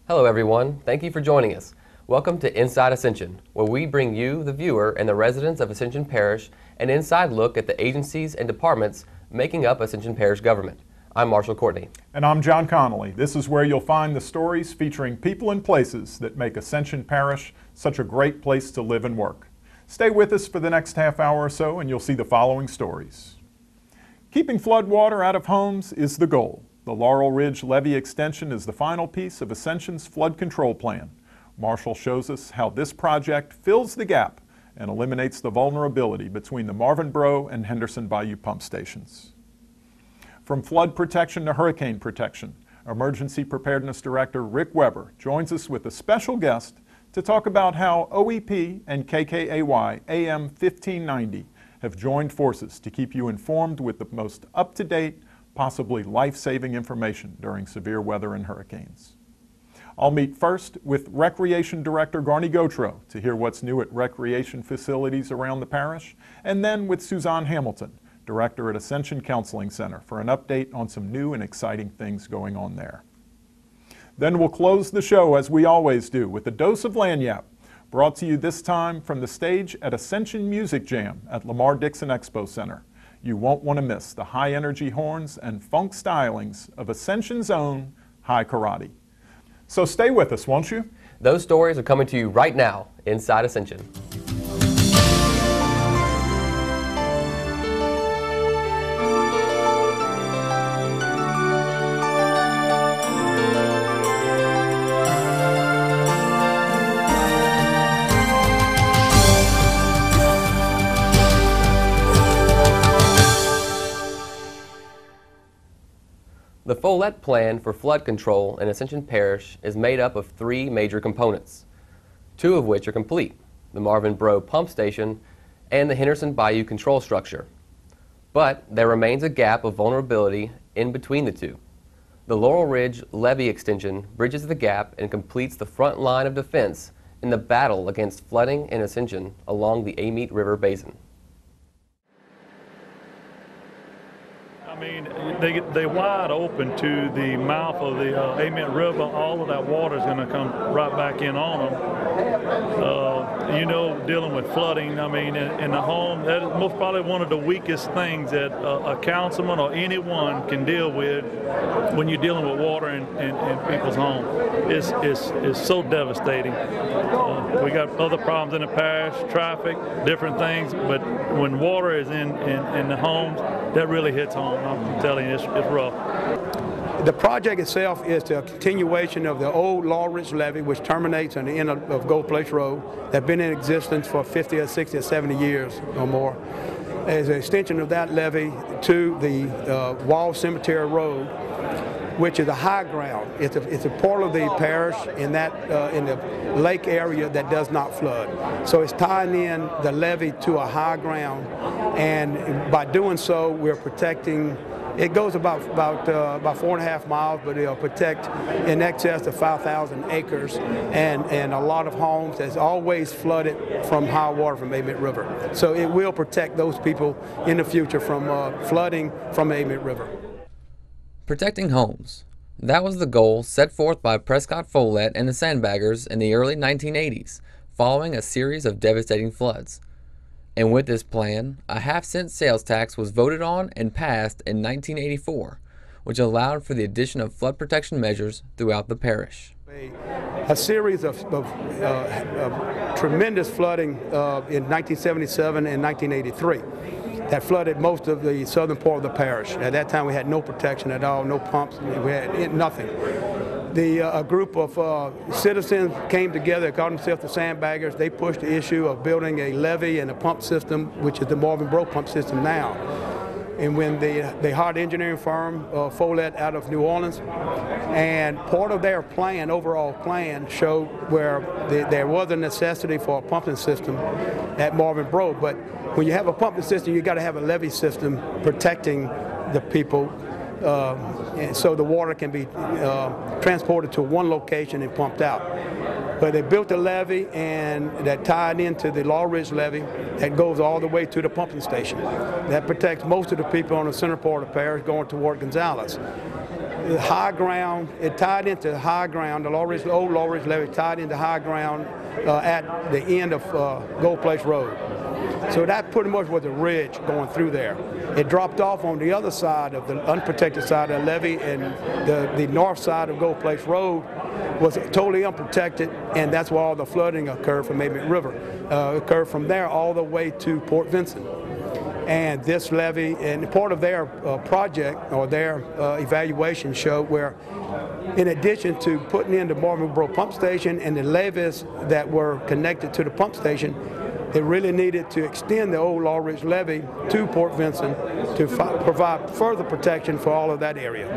Hello everyone, thank you for joining us. Welcome to Inside Ascension, where we bring you, the viewer, and the residents of Ascension Parish an inside look at the agencies and departments making up Ascension Parish government. I'm Marshall Courtney. And I'm John Connolly. This is where you'll find the stories featuring people and places that make Ascension Parish such a great place to live and work. Stay with us for the next half hour or so and you'll see the following stories. Keeping flood water out of homes is the goal. The Laurel Ridge Levee Extension is the final piece of Ascension's flood control plan. Marshall shows us how this project fills the gap and eliminates the vulnerability between the Marvin Bro and Henderson Bayou pump stations. From flood protection to hurricane protection, Emergency Preparedness Director Rick Weber joins us with a special guest to talk about how OEP and KKAY AM 1590 have joined forces to keep you informed with the most up-to-date, possibly life-saving information during severe weather and hurricanes. I'll meet first with Recreation Director Garney Gautreaux to hear what's new at recreation facilities around the parish, and then with Suzanne Hamilton, Director at Ascension Counseling Center, for an update on some new and exciting things going on there. Then we'll close the show, as we always do, with a dose of Lagniappe, brought to you this time from the stage at Ascension Music Jam at Lamar Dixon Expo Center. You won't want to miss the high-energy horns and funk stylings of Ascension's own High Karate. So stay with us, won't you? Those stories are coming to you right now, Inside Ascension. The Follett Plan for Flood Control in Ascension Parish is made up of three major components, two of which are complete, the Marvin Bro Pump Station and the Henderson Bayou Control Structure. But there remains a gap of vulnerability in between the two. The Laurel Ridge Levee Extension bridges the gap and completes the front line of defense in the battle against flooding in Ascension along the Amite River Basin. I mean, they're wide open to the mouth of the Amite River. All of that water is going to come right back in on them. Dealing with flooding, I mean, in the home, that is most probably one of the weakest things that a councilman or anyone can deal with when you're dealing with water in people's home. It's so devastating. We got other problems in the parish, traffic, different things, but when water is in the homes, that really hits home. I'm telling you, it's rough. The project itself is a continuation of the old Laurel Ridge Levee, which terminates on the end of Gold Place Road, that's been in existence for 50 or 60 or 70 years or more. As an extension of that levee to the Wall Cemetery Road, which is a high ground. It's a part of the parish in the lake area that does not flood. So it's tying in the levee to a high ground, and by doing so, we're protecting. It goes about 4.5 miles, but it'll protect in excess of 5,000 acres and a lot of homes that's always flooded from high water from Amite River. So it will protect those people in the future from flooding from Amite River. Protecting homes. That was the goal set forth by Prescott Follett and the Sandbaggers in the early 1980s, following a series of devastating floods. And with this plan, a half-cent sales tax was voted on and passed in 1984, which allowed for the addition of flood protection measures throughout the parish. A series of tremendous flooding in 1977 and 1983 that flooded most of the southern part of the parish. At that time we had no protection at all, no pumps, we had nothing. A group of citizens came together, called themselves the Sandbaggers. They pushed the issue of building a levee and a pump system, which is the Marvin Bro pump system now. And when they hired an engineering firm, Follett, out of New Orleans, and part of their plan, overall plan, showed where there was a necessity for a pumping system at Marvin Bro. But when you have a pumping system, you got to have a levee system protecting the people, so the water can be transported to one location and pumped out. But they built a levee and that tied into the Laurel Ridge levee that goes all the way to the pumping station. That protects most of the people on the center part of the parish going toward Gonzales. the high ground. It tied into high ground. The old Laurel Ridge levee tied into high ground at the end of Gold Place Road. So that pretty much was a ridge going through there. It dropped off on the other side of the unprotected side of the levee, and the north side of Gold Place Road was totally unprotected, and that's where all the flooding occurred from Amen River. Occurred from there all the way to Port Vincent. And this levee, and part of their project or their evaluation showed where, in addition to putting in the Marvin Bro pump station and the levees that were connected to the pump station, they really needed to extend the old Laurel Ridge levee to Port Vincent to provide further protection for all of that area.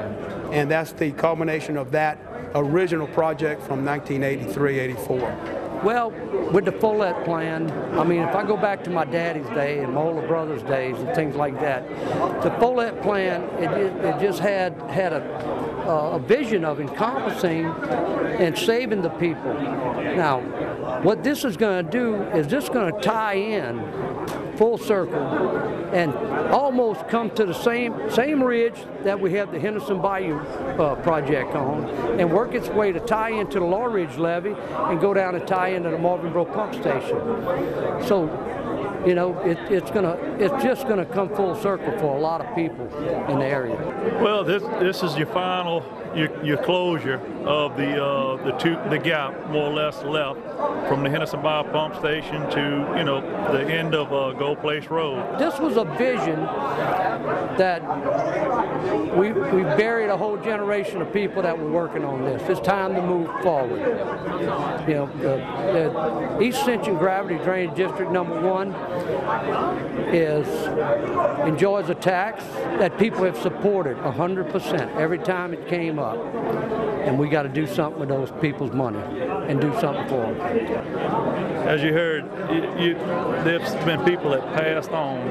And that's the culmination of that original project from 1983-84. Well, with the Follett plan, I mean, if I go back to my daddy's day and my older brother's days and things like that, the Follett plan, it just had a vision of encompassing and saving the people. Now, what this is going to do is this going to tie in full circle and almost come to the same ridge that we have the Henderson Bayou project on, and work its way to tie into the Laurel Ridge levee and go down and tie into the Marvin Bro pump station. So, you know, it's just gonna come full circle for a lot of people in the area. Well, this is your final, your closure of the gap, more or less, left from the Henderson Bayou pump station to, you know, the end of Gold Place Road. This was a vision that we buried a whole generation of people that were working on this. It's time to move forward. You know, the East Ascension Gravity Drainage District #1 enjoys a tax that people have supported 100% every time it came up. And we got to do something with those people's money and do something for them. As you heard, there's been people that passed on.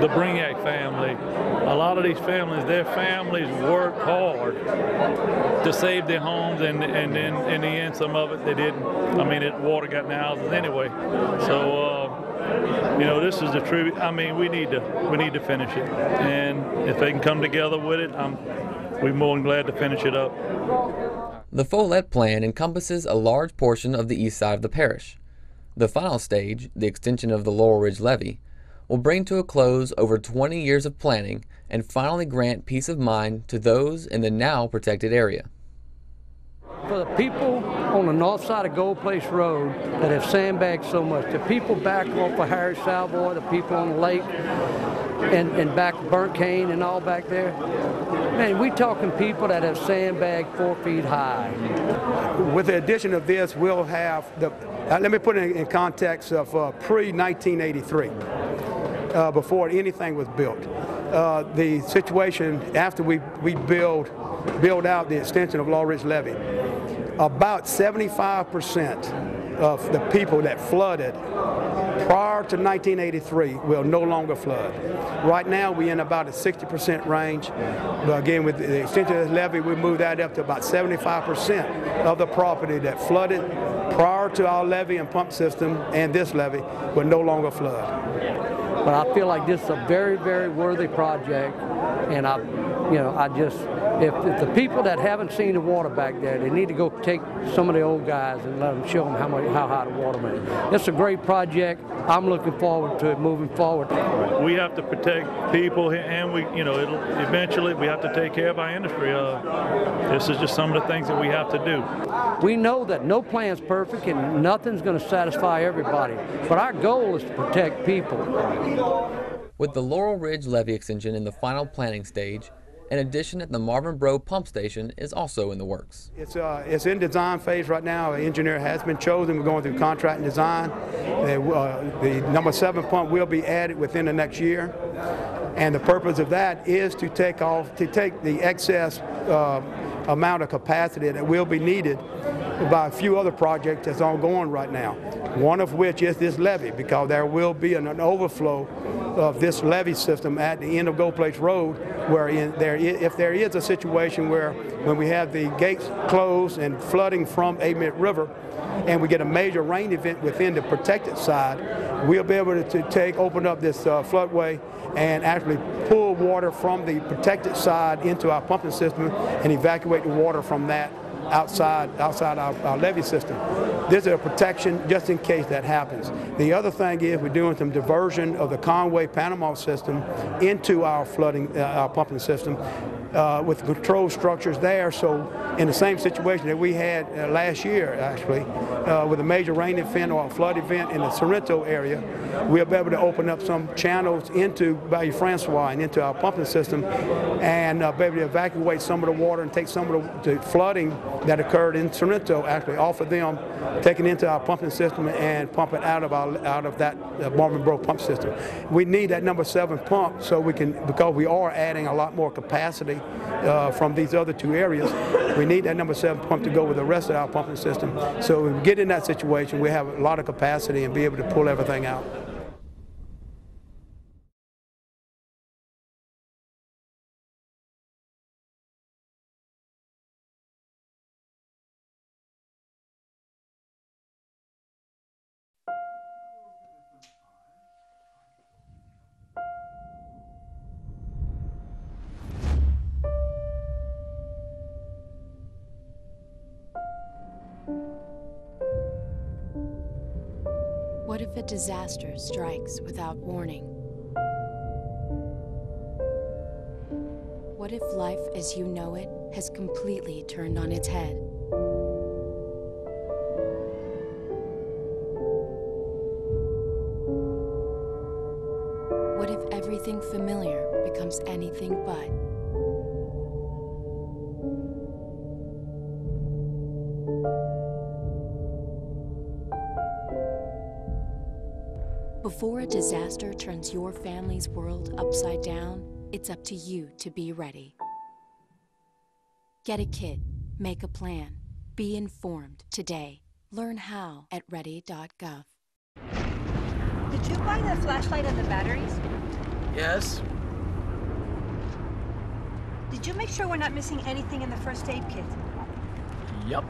The Bringac family, a lot of these families, their families worked hard to save their homes, and then in the end, some of it they didn't. I mean, water got in their houses anyway. So, you know, this is the tribute. I mean, we need to finish it, and if they can come together with it, we're more than glad to finish it up. The Follett plan encompasses a large portion of the east side of the parish. The final stage, the extension of the Laurel Ridge levee, will bring to a close over 20 years of planning and finally grant peace of mind to those in the now protected area. For the people on the north side of Gold Place Road that have sandbagged so much, the people back off of Harry Savoy, the people on the lake, and back Burnt Cane and all back there, man, we talking people that have sandbagged 4 feet high. With the addition of this, we'll have let me put it in context of pre-1983, before anything was built. The situation after we build out the extension of Laurel Ridge levee, about 75% of the people that flooded prior to 1983 will no longer flood. Right now, we're in about a 60% range. But again, with the extension of the levee, we moved that up to about 75% of the property that flooded prior to our levee and pump system and this levee will no longer flood. But I feel like this is a very, very worthy project, and if the people that haven't seen the water back there, they need to go take some of the old guys and let them show them how high the water is. It's a great project. I'm looking forward to it moving forward. We have to protect people, and eventually we have to take care of our industry. This is just some of the things that we have to do. We know that no plan's perfect and nothing's going to satisfy everybody, but our goal is to protect people. With the Laurel Ridge levee extension in the final planning stage, an addition at the Marvin Bro pump station is also in the works. It's in design phase right now. An engineer has been chosen. We're going through contract and design. The number 7 pump will be added within the next year. And the purpose of that is to take the excess amount of capacity that will be needed by a few other projects that's ongoing right now. One of which is this levee, because there will be an overflow of this levee system at the end of Gold Place Road, where if there is a situation where when we have the gates closed and flooding from Amen River, and we get a major rain event within the protected side, we'll be able to open up this floodway and actually pull water from the protected side into our pumping system and evacuate the water from that outside our levee system. This is a protection just in case that happens. The other thing is we're doing some diversion of the Conway Panama system into our our pumping system with control structures there. So in the same situation that we had last year, actually, with a major rain event or a flood event in the Sorrento area, we'll be able to open up some channels into Bayou Francois and into our pumping system and be able to evacuate some of the water and take some of the flooding that occurred in Sorrento actually off of them, take it into our pumping system and pump it out of that Marvin Bro pump system. We need that number 7 pump so we can, because we are adding a lot more capacity from these other 2 areas, we need that number 7 pump to go with the rest of our pumping system. So when we get in that situation, we have a lot of capacity and be able to pull everything out. What if a disaster strikes without warning? What if life as you know it has completely turned on its head? What if everything familiar becomes anything but? Before a disaster turns your family's world upside down, it's up to you to be ready. Get a kit, make a plan, be informed today. Learn how at ready.gov. Did you buy the flashlight and the batteries? Yes. Did you make sure we're not missing anything in the first aid kit? Yep.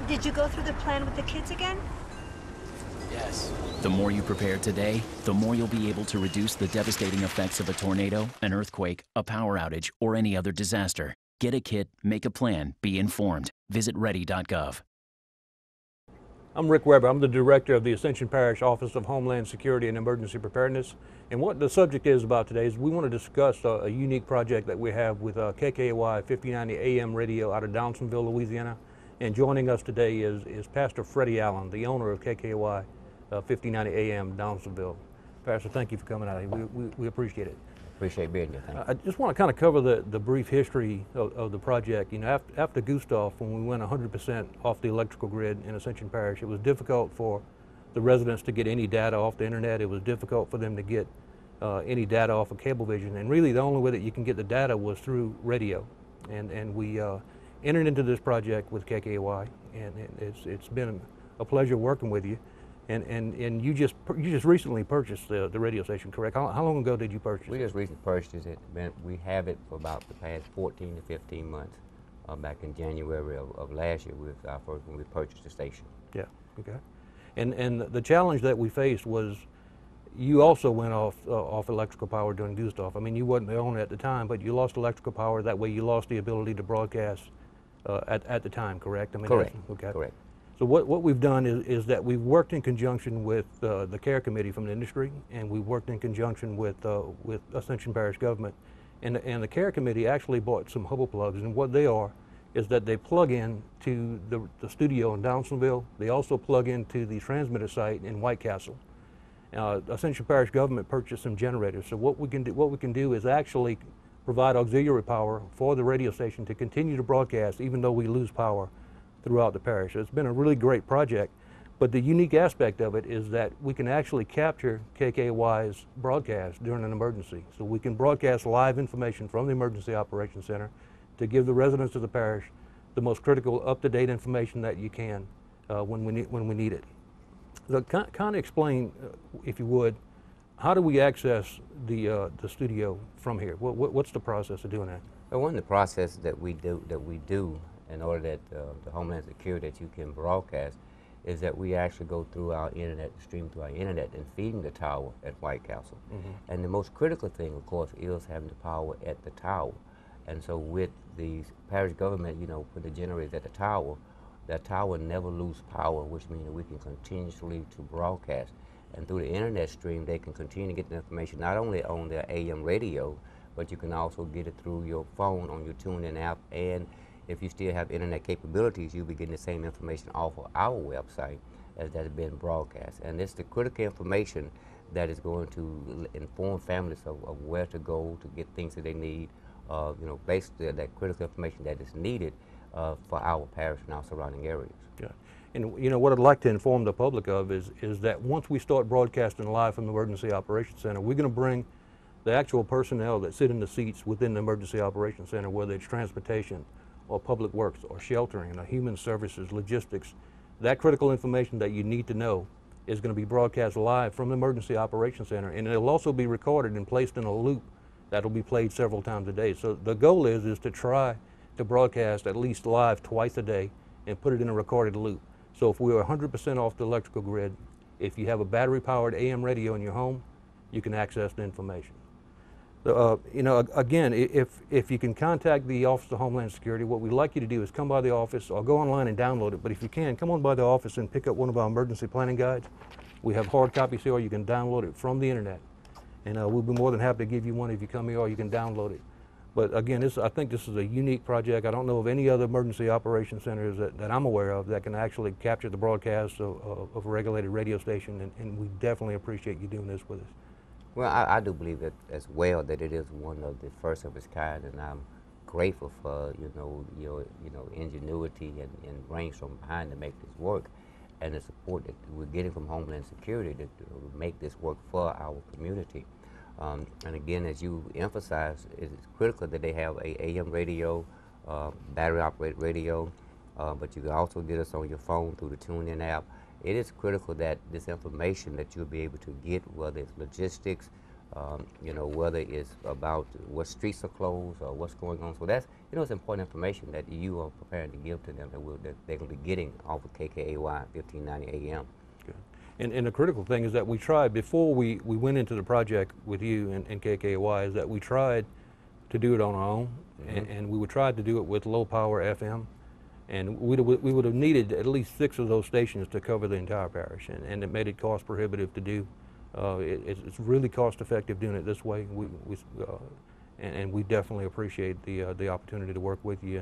Did you go through the plan with the kids again? Yes. The more you prepare today, the more you'll be able to reduce the devastating effects of a tornado, an earthquake, a power outage, or any other disaster. Get a kit, make a plan, be informed. Visit ready.gov. I'm Rick Weber. I'm the director of the Ascension Parish Office of Homeland Security and Emergency Preparedness. And what the subject is about today is we want to discuss a unique project that we have with KKY 1590 AM radio out of Downsonville, Louisiana. And joining us today is Pastor Freddie Allen, the owner of KKY 1590 AM Downsonville. Pastor, thank you for coming out. We appreciate it. Appreciate being here. Thank you. I just want to kind of cover the brief history of the project. You know, after Gustav, when we went 100% off the electrical grid in Ascension Parish, it was difficult for the residents to get any data off the internet. It was difficult for them to get any data off of Cablevision. And really the only way that you can get the data was through radio. And we entered into this project with KKY, and it's been a pleasure working with you. And you just recently purchased the radio station, correct? How long ago did you purchase it? We just recently purchased it. We have it for about the past 14 to 15 months. Back in January of last year, with our first when we purchased the station. Yeah. Okay. And the challenge that we faced was you also went off electrical power during Gustav. I mean, you wasn't the owner at the time, but you lost electrical power. That way, you lost the ability to broadcast at the time, correct? I mean, correct. Okay. Correct. So what we've done is that we've worked in conjunction with the care committee from the industry, and we've worked in conjunction with Ascension Parish government, and the care committee actually bought some Hubble plugs, and what they are is that they plug in to the studio in Downsonville. They also plug into the transmitter site in White Castle. Ascension Parish government purchased some generators. So what we can do is actually provide auxiliary power for the radio station to continue to broadcast even though we lose power throughout the parish. So it's been a really great project, but the unique aspect of it is that we can actually capture KKY's broadcast during an emergency. So we can broadcast live information from the Emergency Operations Center to give the residents of the parish the most critical, up-to-date information that you can when we need it. So kind of explain, if you would, how do we access the studio from here? What's the process of doing that? Well, one of the processes that we do in order that the Homeland Security that you can broadcast, is that we actually go through our internet, stream through our internet and feeding the tower at White Castle. And the most critical thing, of course, is having the power at the tower. And so with the parish government, you know, put the generators at the tower, that tower never lose power, which means that we can continuously to broadcast. And through the internet stream, they can continue to get the information not only on their AM radio, but you can also get it through your phone on your TuneIn app. And if you still have internet capabilities, you'll be getting the same information off of our website as that has been broadcast. And it's the critical information that is going to inform families of where to go to get things that they need, you know, basically that critical information that is needed for our parish and our surrounding areas. Yeah. And you know what I'd like to inform the public of is that once we start broadcasting live from the Emergency Operations Center, we're going to bring the actual personnel that sit in the seats within the Emergency Operations Center, whether it's transportation or public works or sheltering or human services, logistics. That critical information that you need to know is going to be broadcast live from the Emergency Operations Center, and it'll also be recorded and placed in a loop that'll be played several times a day. So the goal is to try to broadcast at least live twice a day and put it in a recorded loop. So if we're 100% off the electrical grid, if you have a battery-powered AM radio in your home, you can access the information. You know, again, if you can contact the Office of Homeland Security, what we'd like you to do is come by the office or go online and download it. But if you can, come on by the office and pick up one of our emergency planning guides. We have hard copies here, or you can download it from the internet. And we'll be more than happy to give you one if you come here, or you can download it. But again, I think this is a unique project. I don't know of any other emergency operations centers that I'm aware of that can actually capture the broadcast of a regulated radio station, and we definitely appreciate you doing this with us. Well, I do believe that as well, that it is one of the first of its kind, and I'm grateful for your ingenuity and brainstorm behind to make this work, and the support that we're getting from Homeland Security to make this work for our community. And again, as you emphasize, it's critical that they have a AM radio, battery-operated radio, but you can also get us on your phone through the TuneIn app. It is critical that this information that you'll be able to get, whether it's logistics, whether it's about what streets are closed or what's going on. So that's, it's important information that you are preparing to give to them that they're going to be getting off of KKAY 1590 AM. Good. And the critical thing is that we tried, before we went into the project with you and KKAY, is that we tried to do it on our own, and we would try to do it with low power FM. And we would have needed at least 6 of those stations to cover the entire parish, and it made it cost prohibitive to do. It's really cost effective doing it this way, and we definitely appreciate the opportunity to work with you,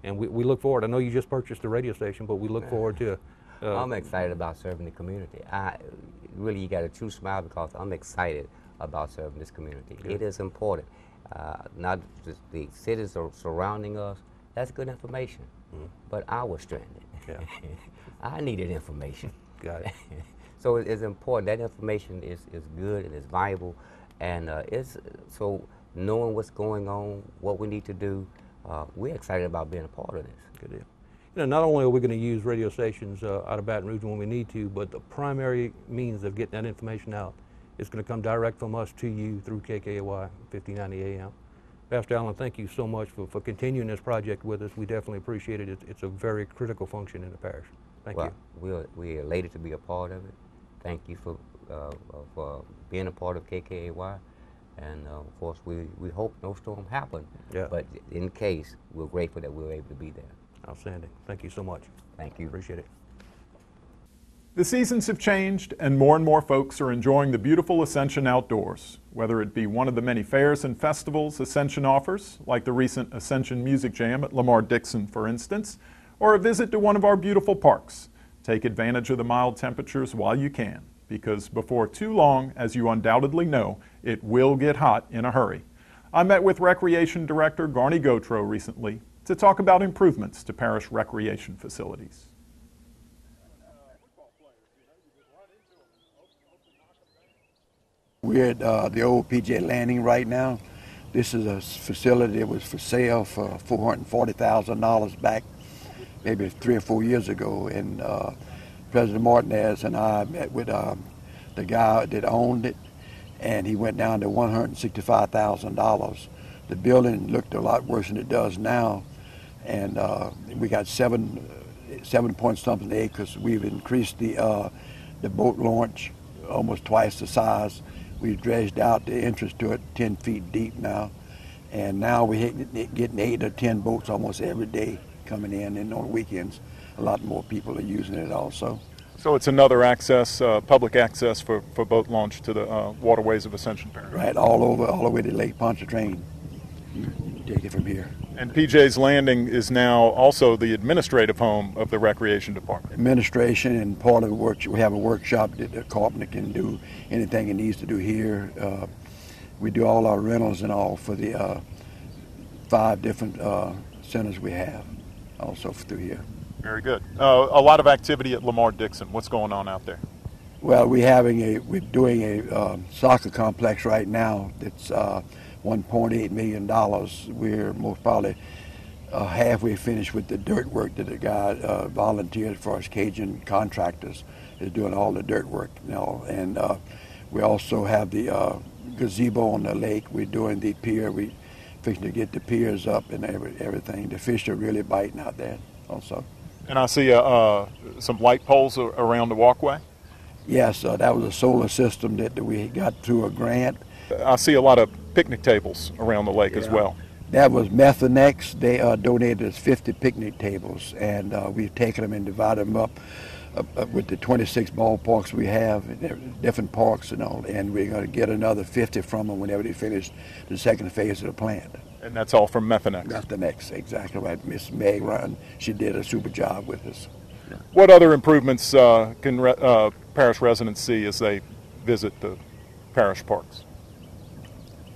and we look forward. I know you just purchased the radio station, but we look forward to. I'm excited about serving the community. Really, you got a true smile because I'm excited about serving this community. Good. It is important. Not just the cities are surrounding us. That's good information. But I was stranded. Yeah. I needed information. Got it. So it's important. That information is good and it's valuable, and so knowing what's going on, what we need to do, we're excited about being a part of this. Good deal. Not only are we going to use radio stations out of Baton Rouge when we need to, but the primary means of getting that information out is going to come direct from us to you through KKAY 1590 AM. Pastor Allen, thank you so much for continuing this project with us. We definitely appreciate it. It's a very critical function in the parish. Thank you. We're elated to be a part of it. Thank you for being a part of KKAY. And of course, we hope no storm happen. Yeah. But in case, we're grateful that we were able to be there. Outstanding. Thank you so much. Thank you. Appreciate it. The seasons have changed, and more folks are enjoying the beautiful Ascension outdoors, whether it be one of the many fairs and festivals Ascension offers, like the recent Ascension Music Jam at Lamar-Dixon, for instance, or a visit to one of our beautiful parks. Take advantage of the mild temperatures while you can, because before too long, as you undoubtedly know, it will get hot in a hurry. I met with Recreation Director Garney Gautreaux recently to talk about improvements to parish recreation facilities. We're at the old PJ Landing right now. This is a facility that was for sale for $440,000 back maybe 3 or 4 years ago. And President Martinez and I met with the guy that owned it, and he went down to $165,000. The building looked a lot worse than it does now. and we got 7-point-something acres. We've increased the boat launch almost twice the size. We've dredged out the entrance to it 10 feet deep now, and now we're getting 8 or 10 boats almost every day coming in, and on weekends a lot more people are using it also. So it's another access, public access for boat launch to the waterways of Ascension Parish. Right, all the way to Lake Pontchartrain. You take it from here. And PJ's Landing is now also the administrative home of the Recreation Department. Administration, and part of the work, we have a workshop that the carpenter can do anything he needs to do here. We do all our rentals and all for the 5 different centers we have also through here. Very good. A lot of activity at Lamar Dixon. What's going on out there? Well, we're doing a soccer complex right now that's $1.8 million. We're most probably halfway finished with the dirt work that the guy volunteered for us. Cajun Contractors is doing all the dirt work now. And we also have the gazebo on the lake. We're doing the pier. We're fixing to get the piers up and everything. The fish are really biting out there also. And I see some light poles around the walkway. Yes, that was a solar system that we got through a grant. I see a lot of picnic tables around the lake as well. That was Methanex. They donated us 50 picnic tables, and we've taken them and divided them up with the 26 ballparks we have, different parks and all, and we're going to get another 50 from them whenever they finish the second phase of the plant. And that's all from Methanex? Methanex, exactly right. Miss Meg Ryan, she did a super job with us. What other improvements can parish residents see as they visit the parish parks?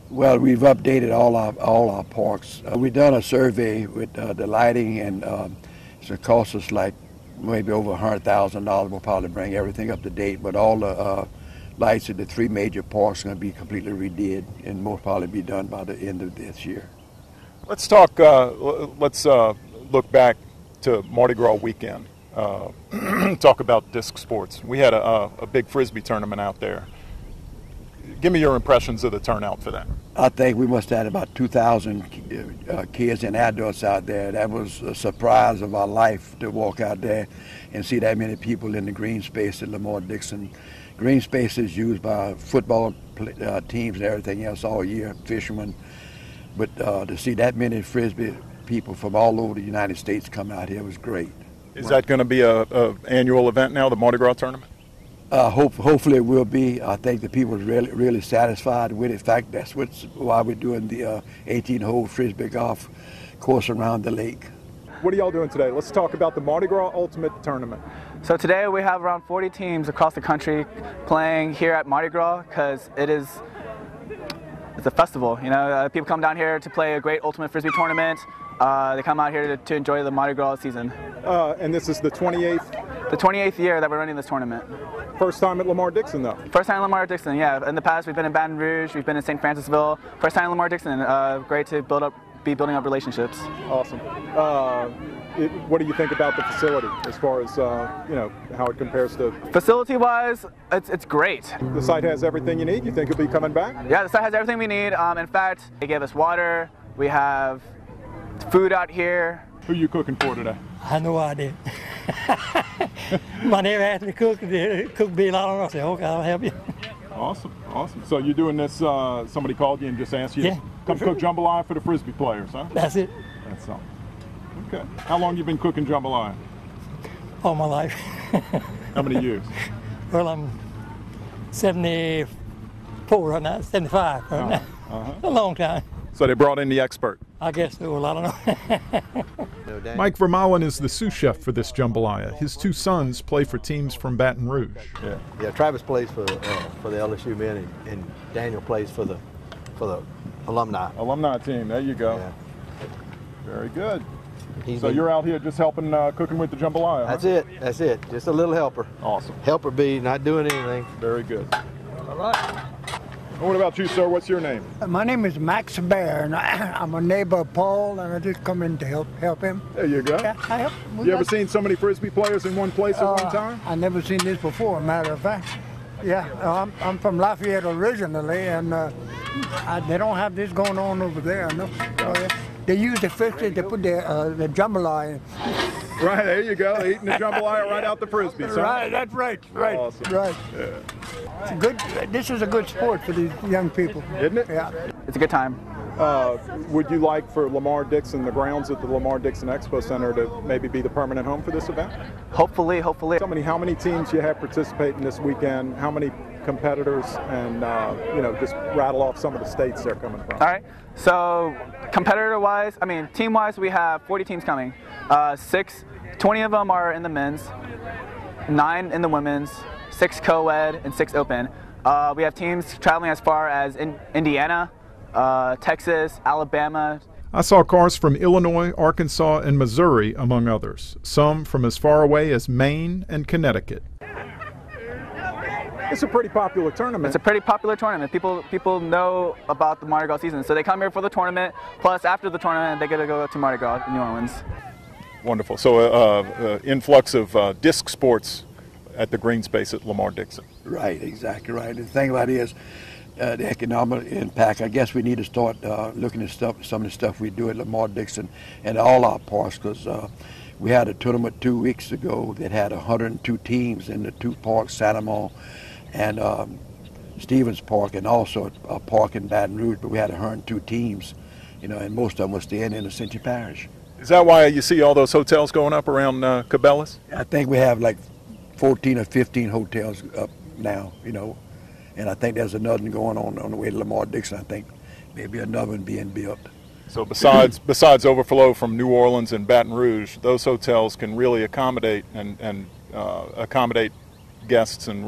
Well, we've updated all our parks. We've done a survey with the lighting, and it's going to cost us like maybe over $100,000. We'll probably bring everything up to date, but all the lights at the 3 major parks are going to be completely redid, and most probably be done by the end of this year. Let's talk. Let's look back to Mardi Gras weekend. Talk about disc sports. We had a big Frisbee tournament out there. Give me your impressions of the turnout for that. I think we must have had about 2,000 kids and adults out there. That was a surprise of our life to walk out there and see that many people in the green space at Lamar Dixon. Green space is used by football teams and everything else all year, fishermen. But to see that many Frisbee people from all over the United States come out here was great. Is that going to be an annual event now, the Mardi Gras tournament? Hopefully it will be. I think the people are really satisfied with it. In fact, that's why we're doing the 18-hole Frisbee golf course around the lake. What are y'all doing today? Let's talk about the Mardi Gras Ultimate Tournament. So today we have around 40 teams across the country playing here at Mardi Gras because it's a festival. You know, people come down here to play a great Ultimate Frisbee tournament. They come out here to enjoy the Mardi Gras season. And this is the 28th? The 28th year that we're running this tournament. First time at Lamar Dixon, though? First time at Lamar Dixon, yeah. In the past, we've been in Baton Rouge, we've been in St. Francisville. First time at Lamar Dixon. Great to be building up relationships. Awesome. What do you think about the facility as far as you know, how it compares to? Facility-wise, it's great. The site has everything you need. You think you'll be coming back? Yeah, the site has everything we need. In fact, they gave us water. We have food out here. Who are you cooking for today? I have no idea. My neighbor asked me to cook beef. I don't know. I said, okay, I'll help you. Awesome, awesome. So you're doing this, somebody called you and just asked you to come cook jambalaya for the Frisbee players, huh? That's it. That's something. Okay. How long you been cooking jambalaya? All my life. How many years? Well, I'm 74 right now, 75 right now. A long time. So they brought in the expert? I guess so. Well, I don't know. Mike Vermeulen is the sous chef for this jambalaya. His 2 sons play for teams from Baton Rouge. Yeah. Travis plays for the LSU men, and Daniel plays for the alumni. Alumni team. There you go. Yeah. Very good. So you're out here just helping cooking with the jambalaya, huh? That's it. That's it. Just a little helper. Awesome. Helper bee, not doing anything. Very good. All right. Well, what about you, sir? What's your name? My name is Max Bear, and I'm a neighbor of Paul, and I just come in to help him. There you go. Yeah, I help. You ever seen so many Frisbee players in one place at one time? I never seen this before, matter of fact. Yeah, I'm from Lafayette originally, and they don't have this going on over there. No. They use the fish to put the jambalaya in. Right, there you go. Eating the jambalaya right out the frisbee, son. Right, that's right. Right, awesome. right. Yeah. It's good. This is a good sport for these young people. Isn't it? Yeah. It's a good time. Would you like for Lamar Dixon, the grounds at the Lamar Dixon Expo Center, to maybe be the permanent home for this event? Hopefully, hopefully. How many teams you have participating this weekend? How many competitors? And you know, just rattle off some of the states they're coming from. All right. So competitor-wise, I mean team-wise, we have 40 teams coming. 20 of them are in the men's, 9 in the women's, 6 co-ed, and 6 open. We have teams traveling as far as Indiana, Texas, Alabama. I saw cars from Illinois, Arkansas, and Missouri, among others. Some from as far away as Maine and Connecticut. It's a pretty popular tournament. It's a pretty popular tournament. People know about the Mardi Gras season, so they come here for the tournament. Plus, after the tournament, they get to go to Mardi Gras in New Orleans. Wonderful. So, influx of disc sports at the green space at Lamar Dixon. Right, exactly right. And the thing about it is the economic impact. I guess we need to start looking at some of the stuff we do at Lamar Dixon and all our parks, because we had a tournament 2 weeks ago that had 102 teams in the 2 parks, Santa Monica and Stevens Park, and also a park in Baton Rouge, but we had 102 teams, you know, and most of them were staying in Ascension Parish. Is that why you see all those hotels going up around Cabela's? I think we have like 14 or 15 hotels up now, you know, and I think there's another one going on the way to Lamar Dixon. I think maybe another one being built. So besides overflow from New Orleans and Baton Rouge, those hotels can really accommodate and accommodate guests and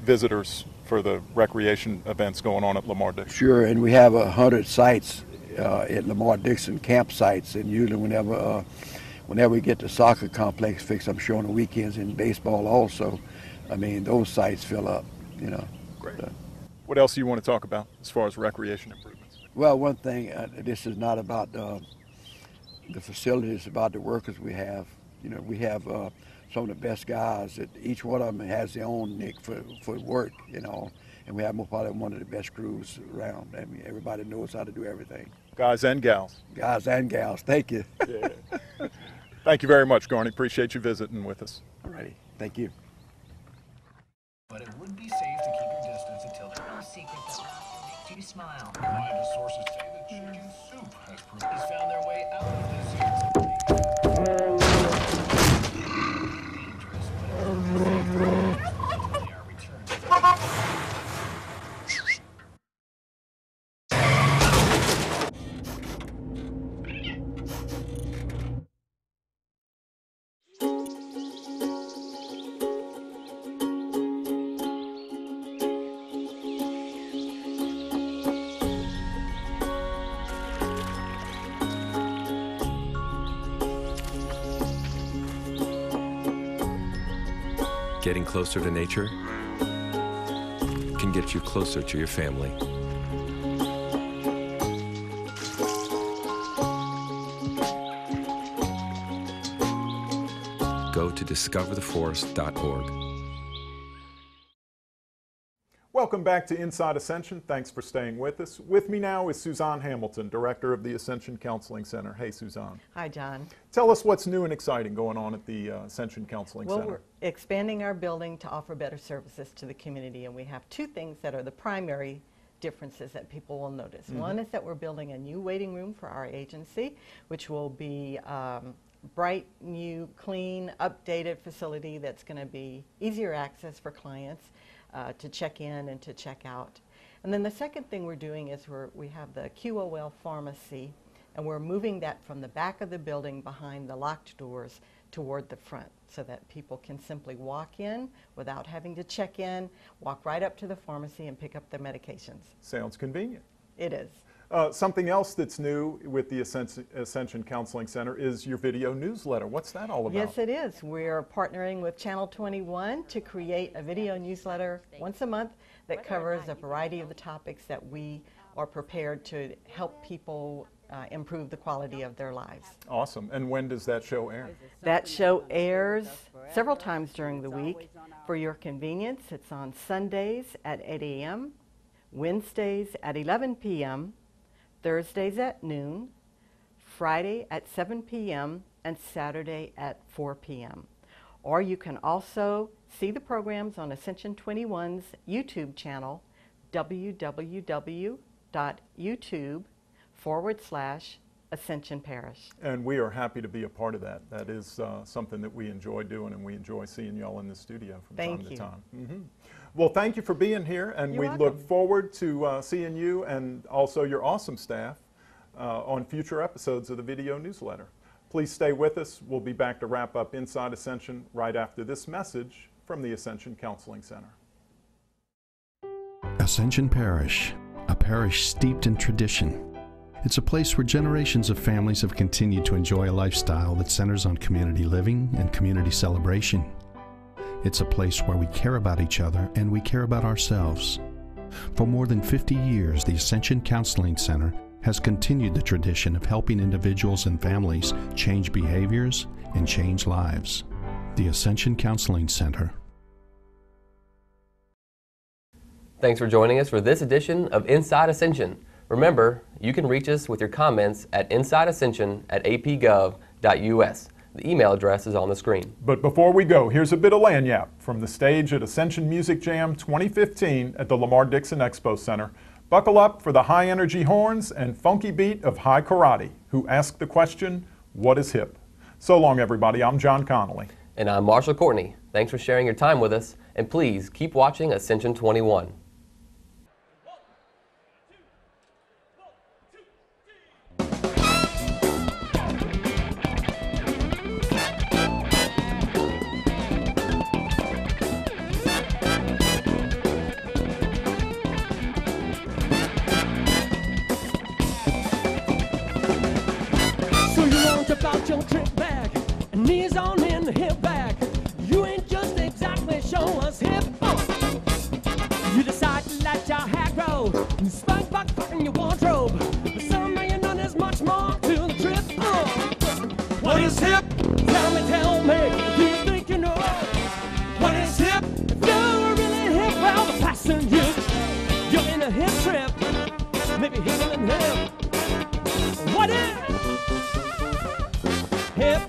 visitors for the recreation events going on at Lamar Dixon. Sure, and we have 100 sites at Lamar Dixon, campsites, and usually whenever we get the soccer complex fixed, I'm sure on the weekends, in baseball also, I mean, those sites fill up, you know. Great. What else do you want to talk about as far as recreation improvements? Well, one thing, this is not about the facilities, it's about the workers we have. You know, we have some of the best guys. That each one of them has their own nick for work, you know, and we have probably one of the best crews around. I mean, everybody knows how to do everything. Guys and gals. Guys and gals, thank you. Yeah. Thank you very much, Garney. Appreciate you visiting with us. All righty, thank you. But it would be safe to keep your distance until the no secret that makes you smile. Reliable sources say that chicken soup has found their way out of this dangerous, but they are returned. Getting closer to nature can get you closer to your family. Go to discovertheforest.org. Welcome back to Inside Ascension. Thanks for staying with us. With me now is Suzanne Hamilton, Director of the Ascension Counseling Center. Hey, Suzanne. Hi, John. Tell us what's new and exciting going on at the Ascension Counseling Center. Well, we're expanding our building to offer better services to the community, and we have 2 things that are the primary differences that people will notice. One is that we're building a new waiting room for our agency, which will be bright, new, clean, updated facility that's going to be easier access for clients to check in and to check out. And then the second thing we're doing is we have the QOL pharmacy, and we're moving that from the back of the building behind the locked doors toward the front so that people can simply walk in without having to check in, walk right up to the pharmacy and pick up their medications. Sounds convenient. It is. Something else that's new with the Ascension Counseling Center is your video newsletter. What's that all about? Yes, it is. We're partnering with Channel 21 to create a video newsletter once a month that covers a variety of the topics that we are prepared to help people improve the quality of their lives. Awesome. And when does that show air? That show airs several times during the week. For your convenience, it's on Sundays at 8 a.m., Wednesdays at 11 p.m., Thursdays at noon, Friday at 7 p.m. and Saturday at 4 p.m. Or you can also see the programs on Ascension 21's YouTube channel, www.youtube.com/Ascension Parish. And we are happy to be a part of that. That is something that we enjoy doing, and we enjoy seeing y'all in the studio from time to time. Well, thank you for being here, and we look forward to seeing you and also your awesome staff on future episodes of the video newsletter. Please stay with us. We'll be back to wrap up Inside Ascension right after this message from the Ascension Counseling Center. Ascension Parish, a parish steeped in tradition. It's a place where generations of families have continued to enjoy a lifestyle that centers on community living and community celebration. It's a place where we care about each other and we care about ourselves. For more than 50 years, the Ascension Counseling Center has continued the tradition of helping individuals and families change behaviors and change lives. The Ascension Counseling Center. Thanks for joining us for this edition of Inside Ascension. Remember, you can reach us with your comments at insideascension@apgov.us. The email address is on the screen. But before we go, here's a bit of lagniappe from the stage at Ascension Music Jam 2015 at the Lamar-Dixon Expo Center. Buckle up for the high-energy horns and funky beat of High Karate, who ask the question, what is hip? So long, everybody. I'm John Connolly. And I'm Marshall Courtney. Thanks for sharing your time with us, and please keep watching Ascension 21. About your trip back, knees on in the hip back. You ain't just exactly show us hip. You decide to let your hair grow, spunk back in your wardrobe. But somehow you know there's much more to the trip. What is hip? Tell me, do you think you know? What is hip? If you're really hip, well, the passing you're in a hip trip, maybe hipper than hip. What is hip?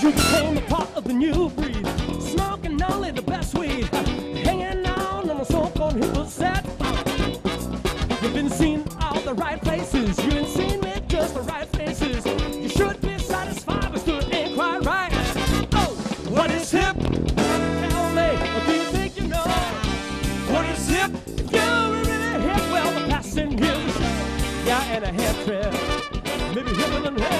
You became a part of the new breed, smoking only the best weed, hanging out on a so-called hipper set. You've been seen all the right places, you've been seen with just the right faces. You should be satisfied, but still ain't quite right. What is hip? Tell me, or do you think you know? What is hip? If you're really hip, well, the passing hills, yeah, and a hip trip, maybe hipper than hip.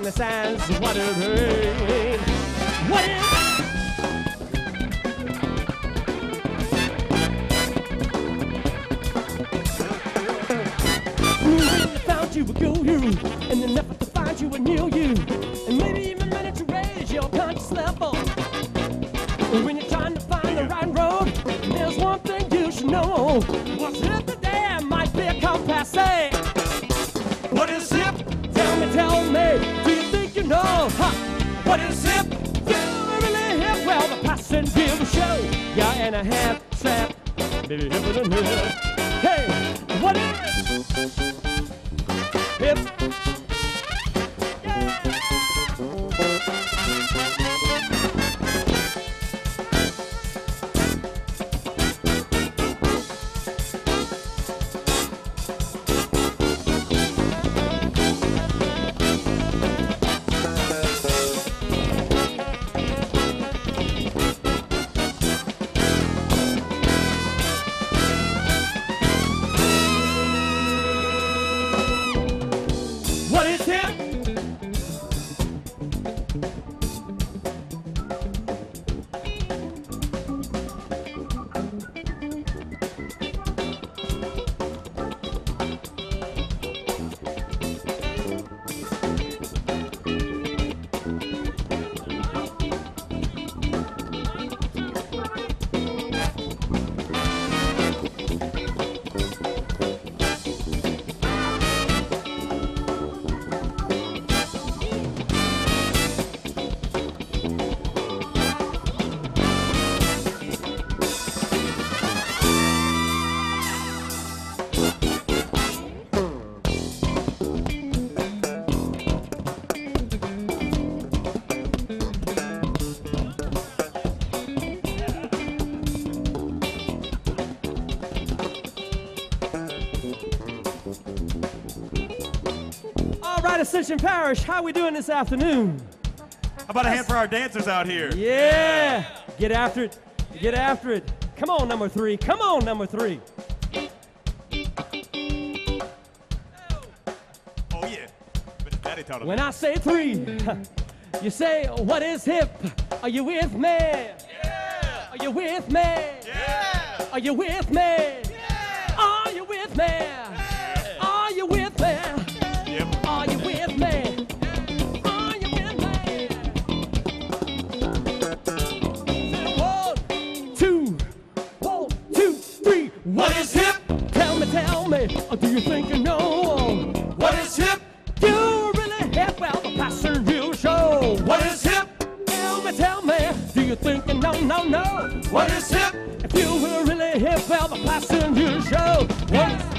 The signs of what it is. What is when they found you a good you, and then never to find you a new you, and maybe even managed to raise your conscious level. When you're trying to find the right road, there's one thing you should know. What's hip today might become passé. What is hip? Tell me, do you think you know? What is hip? You're really hip. Well, the passing give a show. Yeah, and a half slap, maybe hipper than hip. Hey, what is hip? right, Ascension Parish, how we doing this afternoon? How about a hand for our dancers out here? Yeah. Get after it. Get after it. Come on, number 3. Come on, number 3. Oh, yeah. Daddy taught him. When I say 3, you say, what is hip? Are you with me? Yeah. Are you with me? Yeah. Are you with me? Yeah. Are you with me? Yeah. Are you with me? Yep. Are you with me? Are you with me? Say 1, 2, 1, 2, 3. What is hip? Tell me, or do you think you know? What is hip? You really hip, well, the passion you show. What is hip? Tell me, do you think you know? What is hip? If you were really hip, well, the passion you show. What is